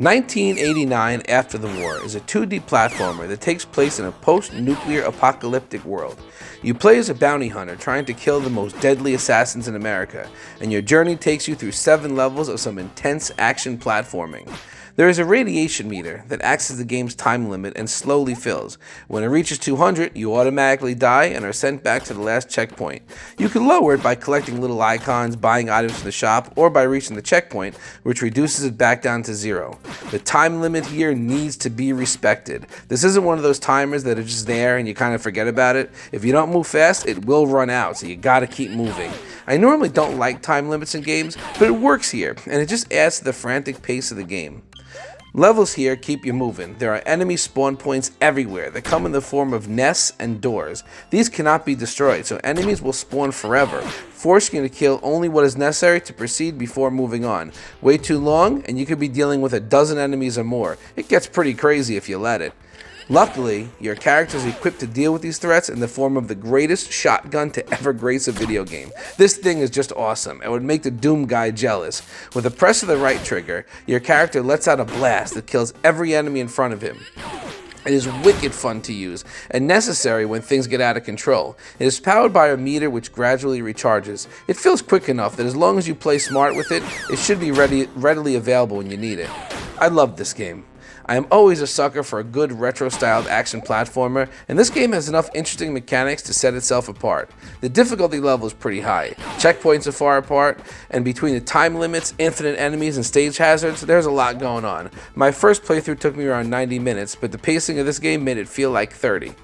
1989 After the War is a 2D platformer that takes place in a post-nuclear apocalyptic world. You play as a bounty hunter trying to kill the most deadly assassins in America, and your journey takes you through 7 levels of some intense action platforming. There is a radiation meter that acts as the game's time limit and slowly fills. When it reaches 200, you automatically die and are sent back to the last checkpoint. You can lower it by collecting little icons, buying items from the shop, or by reaching the checkpoint, which reduces it back down to 0. The time limit here needs to be respected. This isn't one of those timers that are just there and you kind of forget about it. If you don't move fast, it will run out, so you gotta keep moving. I normally don't like time limits in games, but it works here, and it just adds to the frantic pace of the game. Levels here keep you moving. There are enemy spawn points everywhere that come in the form of nests and doors. These cannot be destroyed, so enemies will spawn forever, forcing you to kill only what is necessary to proceed before moving on. Wait too long, and you could be dealing with a dozen enemies or more. It gets pretty crazy if you let it. Luckily, your character is equipped to deal with these threats in the form of the greatest shotgun to ever grace a video game. This thing is just awesome and would make the Doom guy jealous. With a press of the right trigger, your character lets out a blast that kills every enemy in front of him. It is wicked fun to use and necessary when things get out of control. It is powered by a meter which gradually recharges. It feels quick enough that as long as you play smart with it, it should be readily available when you need it. I love this game. I am always a sucker for a good retro-styled action platformer, and this game has enough interesting mechanics to set itself apart. The difficulty level is pretty high, checkpoints are far apart, and between the time limits, infinite enemies, and stage hazards, there's a lot going on. My first playthrough took me around 90 minutes, but the pacing of this game made it feel like 30.